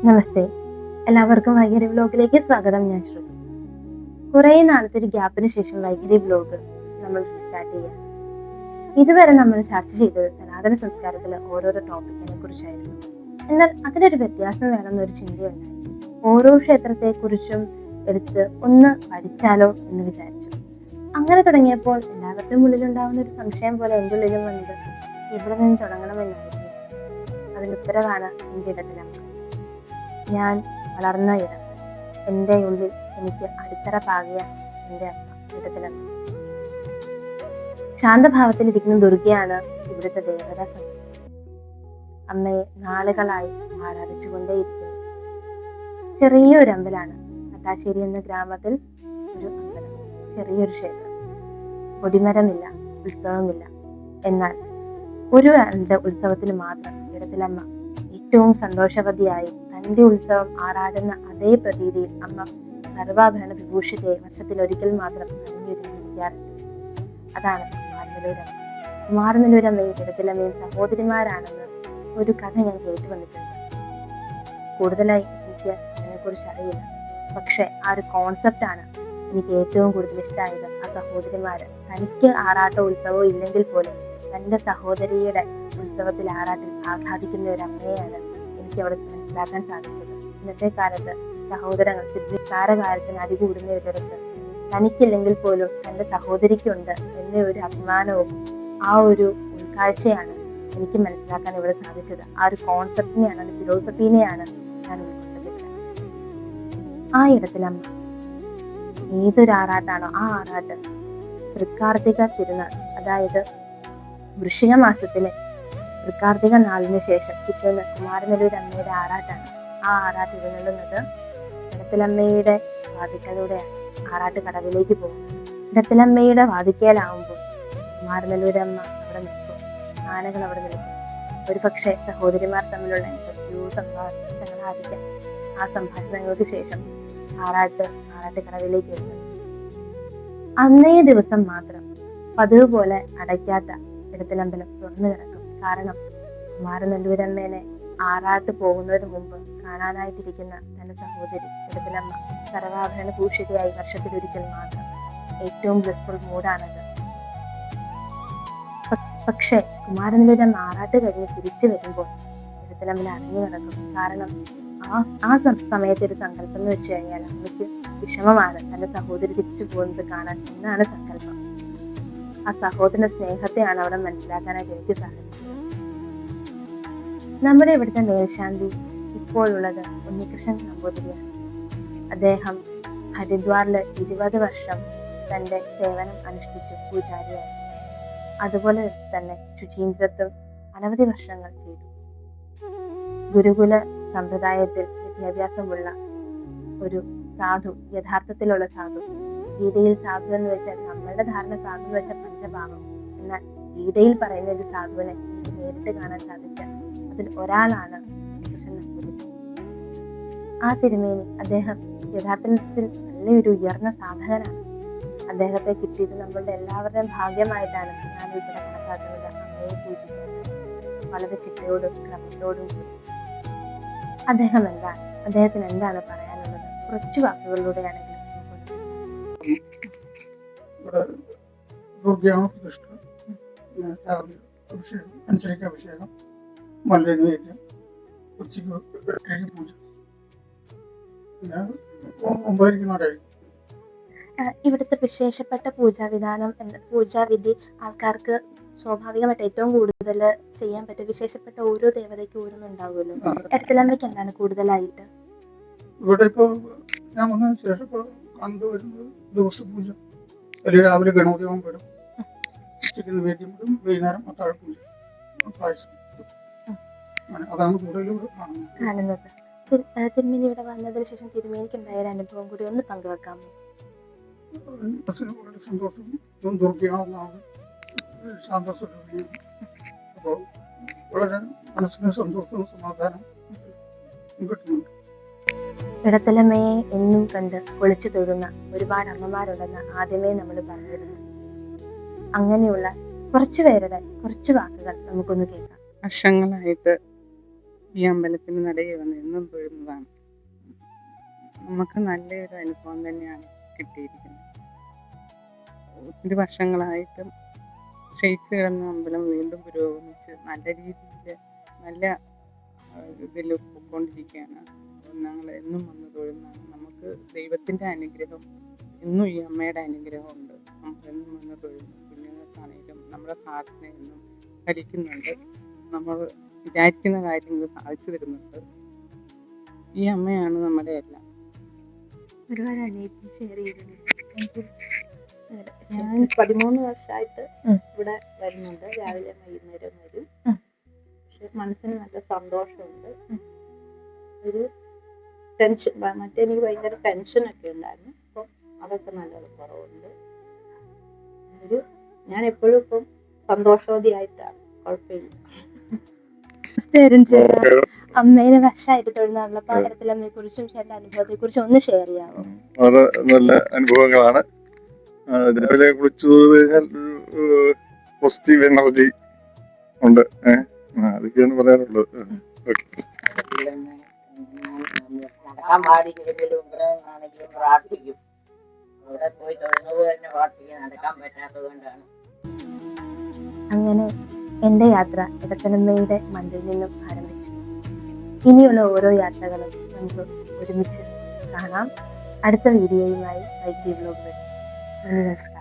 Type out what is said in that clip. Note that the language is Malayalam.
നമസ്തേ, എല്ലാവർക്കും വൈഖരി വ്ലോഗിലേക്ക് സ്വാഗതം. ഞാൻ ശ്രുതി. കുറേ നാളത്തെ ഒരു ഗ്യാപ്പിന് ശേഷം വൈഖരി വ്ലോഗ് നമ്മൾ സ്റ്റാർട്ട് ചെയ്യാം. ഇതുവരെ നമ്മൾ ചർച്ച ചെയ്തത് സനാതന സംസ്കാരത്തിലെ ഓരോരോ ടോപ്പിക്കിനെ കുറിച്ചായിരുന്നു. എന്നാൽ അതിലൊരു വ്യത്യാസം വേണമെന്നൊരു ചിന്തയുണ്ടായി. ഓരോ ക്ഷേത്രത്തെ കുറിച്ചും എടുത്ത് ഒന്ന് പഠിച്ചാലോ എന്ന് വിചാരിച്ചു. അങ്ങനെ തുടങ്ങിയപ്പോൾ എല്ലാവരുടെയും ഉള്ളിലുണ്ടാവുന്ന ഒരു സംശയം പോലെ എൻ്റെ ഉള്ളിലും വന്നത് ഇവിടെ നിന്ന് തുടങ്ങണമെന്നായിരുന്നു. അതിന് ഉത്തരവാണ് എൻ്റെ ഇടത്തിലമ്മ. ഞാൻ വളർന്ന ഇടം, എൻ്റെ ഉള്ളിൽ എനിക്ക് അടിത്തറ പാകിയ എൻ്റെ അമ്മ ഇടത്തിലമ്മ. ശാന്തഭാവത്തിലിരിക്കുന്ന ദുർഗയാണ് ഇവിടുത്തെ ദേവതാ സങ്കല്പം. അമ്മയെ നാളുകളായി ആരാധിച്ചുകൊണ്ടേയിരിക്കുന്നു. ചെറിയൊരു അമ്പലാണ് നട്ടാശ്ശേരി എന്ന ഗ്രാമത്തിൽ. ഒരു അമ്പലം, ചെറിയൊരു ക്ഷേത്രം. കൊടിമരമില്ല, ഉത്സവമില്ല. എന്നാൽ ഒരു ഉത്സവത്തിന് മാത്രം ഇടത്തിലമ്മ ഏറ്റവും സന്തോഷവതിയായി തന്റെ ഉത്സവം ആറാടുന്ന അതേ പ്രതീതിയിൽ അമ്മ സർവാഭരണ വിഭൂഷിതയെ വർഷത്തിലൊരിക്കൽ മാത്രം അണിഞ്ഞൊരുങ്ങിയിരിക്കാറുണ്ട്. അതാണ് കുമാരനെല്ലൂരമ്മ. കുമാരനെല്ലൂരമ്മയും ഇടത്തിലമ്മയും സഹോദരിമാരാണെന്ന് ഒരു കഥ ഞാൻ കേട്ടു വന്നിട്ടുണ്ട്. കൂടുതലായി എനിക്ക് അതിനെക്കുറിച്ച് അറിയില്ല. പക്ഷെ ആ ഒരു കോൺസെപ്റ്റാണ് എനിക്ക് ഏറ്റവും കൂടുതൽ ഇഷ്ടമായത്. ആ സഹോദരിമാര് തനിക്ക് ആറാട്ടോ ഉത്സവവും ഇല്ലെങ്കിൽ പോലും തന്റെ സഹോദരിയുടെ ഉത്സവത്തിൽ ആറാട്ടിൽ ആഹ്ലാദിക്കുന്ന ഒരു അമ്മയെയാണ് എനിക്ക് അവിടെ മനസ്സിലാക്കാൻ സാധിച്ചത്. ഇന്നത്തെ കാലത്ത് സഹോദരങ്ങൾ നിസ്സാര കാര്യത്തിന് അടികൂടുന്ന ഒരിടത്ത് തനിക്കില്ലെങ്കിൽ പോലും തന്റെ സഹോദരിക്കുണ്ട് എന്ന ഒരു അഭിമാനവും ആ ഒരു ഉൾക്കാഴ്ചയാണ് എനിക്ക് മനസ്സിലാക്കാൻ ഇവിടെ സാധിച്ചത്. ആ ഒരു കോൺസെപ്റ്റിനെയാണ്, ആ ഫിലോസഫീനെയാണ് ഞാൻ ഉൾക്കൊണ്ടത്. ആ ഇടത്തിലമ്മ ഏതൊരു ആറാട്ടാണോ ആ ആറാട്ട് തൃക്കാർത്തിക തിരുനാൾ, അതായത് വൃശ്ചിക മാസത്തിലെ തൃക്കാർത്തിക നാളിന് ശേഷം പിറ്റേന്ന് കുമാരനെല്ലൂരമ്മയുടെ ആറാട്ടാണ്. ആ ആറാട്ട് എഴുന്നള്ളുന്നത് ഇടത്തിലമ്മയുടെ വാതിക്കലൂടെയാണ്. ആറാട്ട് കടവിലേക്ക് പോകും. ഇടത്തിലമ്മയുടെ വാതിക്കലാവുമ്പോൾ കുമാരനെല്ലൂരമ്മ അവിടെ നിൽക്കും, ആനകൾ അവിടെ നിൽക്കും. ഒരു പക്ഷേ സഹോദരിമാർ തമ്മിലുള്ള എന്തൊക്കെയോ സംഭാഷണങ്ങളായിരിക്കാം. ആ സംഭാഷണങ്ങൾക്ക് ശേഷം ആറാട്ട് കടവിലേക്ക് വരുന്നത്. അന്നേ ദിവസം മാത്രം പതിവ് പോലെ അടയ്ക്കാത്ത ഇടത്തിലമ്പലം തുറന്നു കിടക്കും. കാരണം കുമാരനെല്ലൂരമ്മേനെ ആറാട്ട് പോകുന്നതിന് മുമ്പ് കാണാനായിട്ടിരിക്കുന്ന തന്റെ സഹോദരി ഇടത്തിലമ്മ സർവാഭരണ ഭൂഷിതയായി വർഷത്തിലൊരിക്കൽ മാത്രം. ഏറ്റവും ബ്ലിസ്ഫുൾ മൂഡാണത്. പക്ഷെ കുമാരനെല്ലൂരമ്മ ആറാട്ട് കഴിഞ്ഞ് തിരിച്ചു വരുമ്പോൾ ഇടത്തിലമ്പലം അടങ്ങി നടക്കും. കാരണം ആ സമയത്ത് ഒരു സങ്കല്പം എന്ന് വെച്ച് കഴിഞ്ഞാൽ അമ്മയ്ക്ക് വിഷമമാണ് തന്റെ സഹോദരി തിരിച്ചു പോകുന്നത് കാണാൻ എന്നാണ് സങ്കല്പം. ആ സഹോദരന്റെ സ്നേഹത്തെയാണ് അവിടെ മനസ്സിലാക്കാനായിട്ട് എനിക്ക് സാധിച്ചത്. നമ്മുടെ ഇവിടുത്തെ മേൽശാന്തി ഇപ്പോഴുള്ളത് ഉണ്ണികൃഷ്ണൻ നമ്പൂതിരിയാണ്. അദ്ദേഹം ഹരിദ്വാറില് 20 വർഷം തന്റെ സേവനം അനുഷ്ഠിച്ചു പൂജാരിയായി. അതുപോലെ തന്നെ ശുചീന്ദ്രത്തും അനവധി വർഷങ്ങൾ ചെയ്തു. ഗുരുകുല സമ്പ്രദായത്തിൽ വിദ്യാഭ്യാസമുള്ള ഒരു സാധു, യഥാർത്ഥത്തിലുള്ള സാധു. ഗീതയിൽ സാധു എന്ന് വെച്ചാൽ നമ്മളുടെ ധാരണ സാധു എന്ന് വെച്ചാൽ പഞ്ചഭാവം. എന്നാൽ ഗീതയിൽ പറയുന്ന ഒരു സാധുവിനെ എനിക്ക് നേരിട്ട് കാണാൻ സാധിച്ച അതിൽ ഒരാളാണ് കൃഷ്ണൻ നമ്പൂതിരി. ആ തിരുമേനി, അദ്ദേഹം യഥാർത്ഥത്തിൽ നല്ലൊരു ഉയർന്ന സാധകനാണ്. അദ്ദേഹത്തെ കിട്ടിയത് നമ്മളുടെ എല്ലാവരുടെയും ഭാഗ്യമായിട്ടാണ് ഞാൻ ഇവിടെ കണക്കാക്കുന്നത്. അമ്മയെ പൂജിക്കുന്നത് വളരെ ചിട്ടയോടും ക്രമത്തോടും കൂടി. അദ്ദേഹത്തിന് എന്താണ് പറയാനുള്ളത്? കുറച്ചു വാക്കുകളിലൂടെയാണെങ്കിൽ പ്രതിഷ്ഠ, അഭിഷേകം, അഞ്ചരയ്ക്ക് അഭിഷേകം, മല്ലനൈവേദ്യം, ഉച്ചയ്ക്ക് പൂജ, പിന്നെ 9:30 നടയായിരിക്കും. ഇവിടുത്തെ വിശേഷപ്പെട്ട പൂജാവിധി ആൾക്കാർക്ക് സ്വാഭാവികമായിട്ട് ഏറ്റവും കൂടുതൽ ചെയ്യാൻ പറ്റും. വിശേഷപ്പെട്ട ഓരോ ദേവതയ്ക്കും ഓരോന്നുണ്ടാവുമല്ലോ. ഇടത്തിലമ്മയ്ക്ക് എന്താണ് കൂടുതലായിട്ട്? ഇവിടെ ഇപ്പൊ ഞാൻ വന്നതിന് ശേഷം ഇപ്പൊ കണ്ടുവരുന്നത് ദിവസപൂജ. അല്ലെങ്കിൽ രാവിലെ ഗണപതി ഹോമം വിടും, ഉച്ചയ്ക്ക് നിവേദ്യം വിടും, വൈകുന്നേരം അത്താഴപൂജ, പായസം. അതാണ് കൂടുതലും കാണുന്നത്. തിരുമേനി ഇവിടെ വന്നതിന് ശേഷം തിരുമേനിക്ക് ഉണ്ടായ ഒരു അനുഭവം കൂടി ഒന്ന് പങ്കുവെക്കാമോ? വളരെ സന്തോഷം. ദുർഗയാണെന്നാണ് ശാന്തസ്വരൂപിയാണ്. അപ്പോൾ വളരെ മനസ്സിന് സന്തോഷവും സമാധാനം കിട്ടുന്നുണ്ട്. ഇടത്തിലമ്മയെ എന്നും കണ്ട് ഒളിച്ചു തൊഴുന്ന ഒരുപാട് അമ്മമാരുണ്ടെന്ന് ആദ്യമേ നമ്മൾ പറഞ്ഞിരുന്നു. അങ്ങനെയുള്ള കുറച്ചു പേരുടെ കുറച്ചു വാക്കുകൾ നമുക്കൊന്ന് കേൾക്കാം. വർഷങ്ങളായിട്ട് ഈ അമ്പലത്തിന് നടയിൽ വന്ന് എന്നും തൊഴുന്നതാണ്. നമുക്ക് നല്ലൊരു അനുഭവം തന്നെയാണ് കിട്ടിയിരിക്കുന്നത്. ഒത്തിരി വർഷങ്ങളായിട്ടും ക്ഷയിച്ച് കിടന്ന അമ്പലം വീണ്ടും പുരോഗമിച്ച് നല്ല രീതിയിൽ നല്ല ഇതിൽ പോയിക്കൊണ്ടിരിക്കുകയാണ്. ഞങ്ങൾ എന്നും വന്ന് തൊഴുന്നതാണ്. നമുക്ക് ദൈവത്തിൻ്റെ അനുഗ്രഹം, എന്നും ഈ അമ്മയുടെ അനുഗ്രഹമുണ്ട്. നമ്മളെന്നും വന്ന് തൊഴുന്നു. കുഞ്ഞുങ്ങൾക്കാണെങ്കിലും നമ്മുടെ പ്രാർത്ഥന എന്നും ഫലിക്കുന്നുണ്ട്. നമ്മൾ വിചാരിക്കുന്ന കാര്യങ്ങൾ സാധിച്ചു തരുന്നുണ്ട്. ഈ അമ്മയാണ് നമ്മുടെ എല്ലാം. ഒരുപാട് അനിയത്തി ഷെയർ ചെയ്തിരുന്നു. ഞാൻ 13 വർഷമായിട്ട് ഇവിടെ വരുന്നുണ്ട്. രാവിലെ വൈകുന്നേരം വരും. പക്ഷെ മനസ്സിന് നല്ല സന്തോഷമുണ്ട്. ഒരു ടെൻഷൻ, മറ്റെനിക്ക് ഭയങ്കര ടെൻഷനൊക്കെ ഉണ്ടായിരുന്നു. അപ്പം അതൊക്കെ നല്ലൊരു കുറവുണ്ട്. ഞാൻ എപ്പോഴും ഇപ്പം സന്തോഷവതിയായിട്ടാണ്. കുഴപ്പമില്ല. അമ്മേനെ വർഷമായിട്ട് തൊഴുന്നുള്ള പാത്രത്തിലമ്മയെ കുറിച്ചും ചേട്ടന്റെ അനുഭവത്തെ കുറിച്ചും ഒന്ന് ഷെയർ ചെയ്യാമോ? വളരെ നല്ല അനുഭവങ്ങളാണ്. രാവിലെ കുളിച്ചു തൊഴുത് കഴിഞ്ഞാൽ ഒരു പോസിറ്റീവ് എനർജി ഉണ്ട്. അതൊക്കെയാണ് പറയാനുള്ളത്. നടക്കാൻ പാടില്ലെങ്കിലും ആണെങ്കിലും പ്രാർത്ഥിക്കും. അവിടെ പോയി തൊഴുന്നത് തന്നെ പ്രാർത്ഥിക്കും. നടക്കാൻ പറ്റാത്തത് കൊണ്ടാണ്. അങ്ങനെ എൻ്റെ യാത്ര ഇടത്തനമ്മയുടെ മണ്ണിൽ നിന്നും ആരംഭിച്ചു. ഇനിയുള്ള ഓരോ യാത്രകളും നമുക്ക് ഒരുമിച്ച് കാണാം. അടുത്ത വീഡിയോയുമായി വൈദ്യുതി വ്ലോഗ് വരും. നന്ദി.